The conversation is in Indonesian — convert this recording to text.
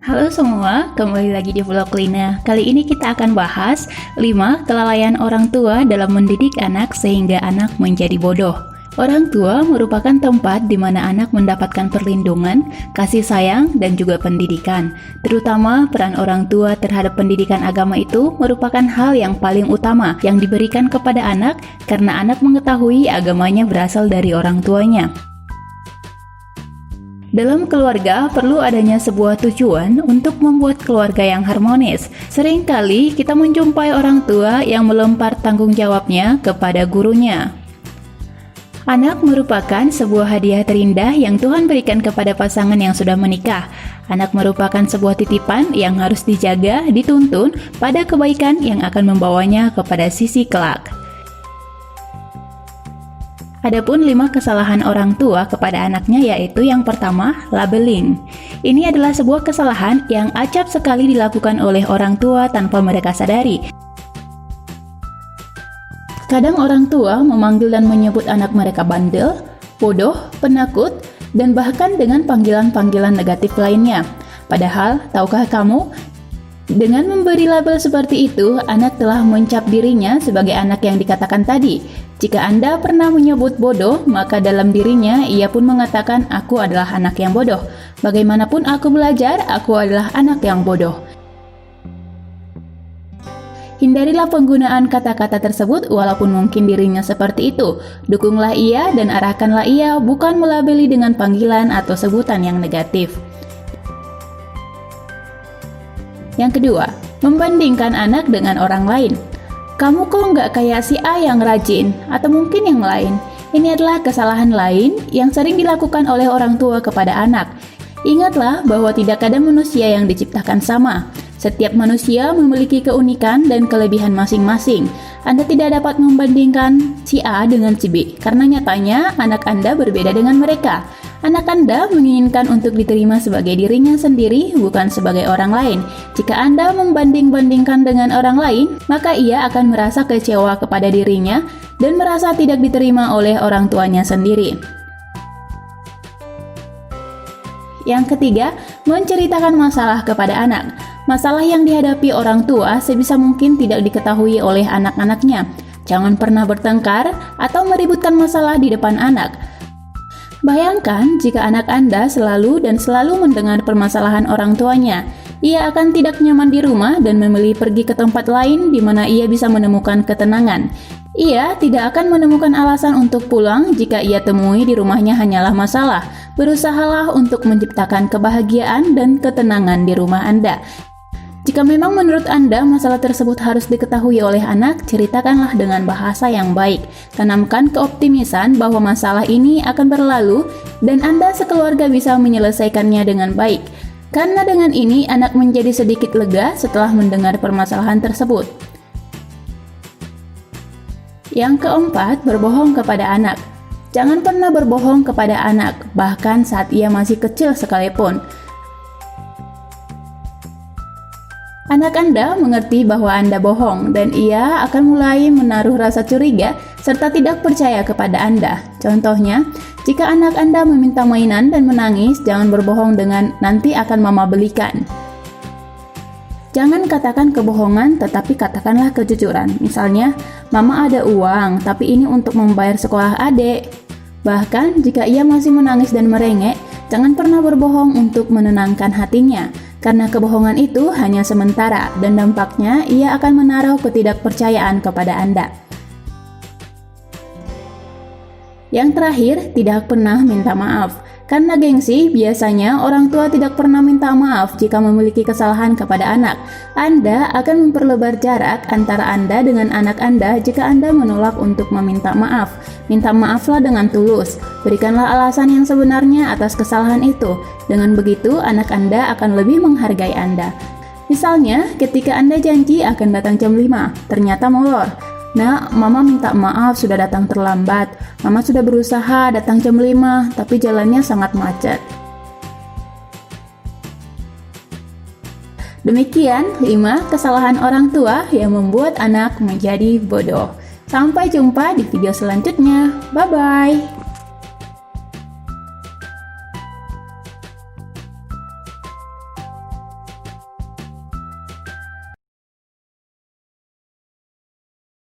Halo semua, kembali lagi di vlog Lina. Kali ini kita akan bahas 5 kelalaian orang tua dalam mendidik anak sehingga anak menjadi bodoh. Orang tua merupakan tempat di mana anak mendapatkan perlindungan, kasih sayang, dan juga pendidikan. Terutama peran orang tua terhadap pendidikan agama itu merupakan hal yang paling utama yang diberikan kepada anak karena anak mengetahui agamanya berasal dari orang tuanya. Dalam keluarga, perlu adanya sebuah tujuan untuk membuat keluarga yang harmonis. Seringkali kita menjumpai orang tua yang melempar tanggung jawabnya kepada gurunya. Anak merupakan sebuah hadiah terindah yang Tuhan berikan kepada pasangan yang sudah menikah. Anak merupakan sebuah titipan yang harus dijaga, dituntun pada kebaikan yang akan membawanya kepada sisi kelak. Adapun 5 kesalahan orang tua kepada anaknya yaitu yang pertama, labeling. Ini adalah sebuah kesalahan yang acap sekali dilakukan oleh orang tua tanpa mereka sadari. Kadang orang tua memanggil dan menyebut anak mereka bandel, bodoh, penakut, dan bahkan dengan panggilan-panggilan negatif lainnya. Padahal, tahukah kamu, dengan memberi label seperti itu, anak telah mencap dirinya sebagai anak yang dikatakan tadi. Jika Anda pernah menyebut bodoh, maka dalam dirinya ia pun mengatakan, aku adalah anak yang bodoh. Bagaimanapun aku belajar, aku adalah anak yang bodoh. Hindarilah penggunaan kata-kata tersebut walaupun mungkin dirinya seperti itu. Dukunglah ia dan arahkanlah ia, bukan melabeli dengan panggilan atau sebutan yang negatif. Yang kedua, membandingkan anak dengan orang lain. Kamu kok nggak kayak si A yang rajin, atau mungkin yang lain. Ini adalah kesalahan lain yang sering dilakukan oleh orang tua kepada anak. Ingatlah bahwa tidak ada manusia yang diciptakan sama. Setiap manusia memiliki keunikan dan kelebihan masing-masing. Anda tidak dapat membandingkan si A dengan si B, karena nyatanya anak Anda berbeda dengan mereka. Anak Anda menginginkan untuk diterima sebagai dirinya sendiri, bukan sebagai orang lain. Jika Anda membanding-bandingkan dengan orang lain, maka ia akan merasa kecewa kepada dirinya dan merasa tidak diterima oleh orang tuanya sendiri. Yang ketiga, menceritakan masalah kepada anak. Masalah yang dihadapi orang tua sebisa mungkin tidak diketahui oleh anak-anaknya. Jangan pernah bertengkar atau meributkan masalah di depan anak. Bayangkan jika anak Anda selalu mendengar permasalahan orang tuanya. Ia akan tidak nyaman di rumah dan memilih pergi ke tempat lain di mana ia bisa menemukan ketenangan. Ia tidak akan menemukan alasan untuk pulang jika ia temui di rumahnya hanyalah masalah. Berusahalah untuk menciptakan kebahagiaan dan ketenangan di rumah Anda. Jika memang menurut Anda masalah tersebut harus diketahui oleh anak, ceritakanlah dengan bahasa yang baik. Tanamkan keoptimisan bahwa masalah ini akan berlalu dan Anda sekeluarga bisa menyelesaikannya dengan baik. Karena dengan ini anak menjadi sedikit lega setelah mendengar permasalahan tersebut. Yang keempat, berbohong kepada anak. Jangan pernah berbohong kepada anak, bahkan saat ia masih kecil sekalipun. Anak Anda mengerti bahwa Anda bohong dan ia akan mulai menaruh rasa curiga serta tidak percaya kepada Anda. Contohnya, jika anak Anda meminta mainan dan menangis, jangan berbohong dengan nanti akan mama belikan. Jangan katakan kebohongan tetapi katakanlah kejujuran. Misalnya, mama ada uang tapi ini untuk membayar sekolah adik. Bahkan jika ia masih menangis dan merengek, jangan pernah berbohong untuk menenangkan hatinya. Karena kebohongan itu hanya sementara dan dampaknya ia akan menaruh ketidakpercayaan kepada Anda. Yang terakhir, tidak pernah minta maaf. Karena gengsi, biasanya orang tua tidak pernah minta maaf jika memiliki kesalahan kepada anak. Anda akan memperlebar jarak antara Anda dengan anak Anda jika Anda menolak untuk meminta maaf. Minta maaflah dengan tulus. Berikanlah alasan yang sebenarnya atas kesalahan itu. Dengan begitu, anak Anda akan lebih menghargai Anda. Misalnya, ketika Anda janji akan datang jam 5, ternyata molor. Nak, mama minta maaf sudah datang terlambat. Mama sudah berusaha datang jam 5, tapi jalannya sangat macet. Demikian 5 kesalahan orang tua yang membuat anak menjadi bodoh. Sampai jumpa di video selanjutnya. Bye-bye.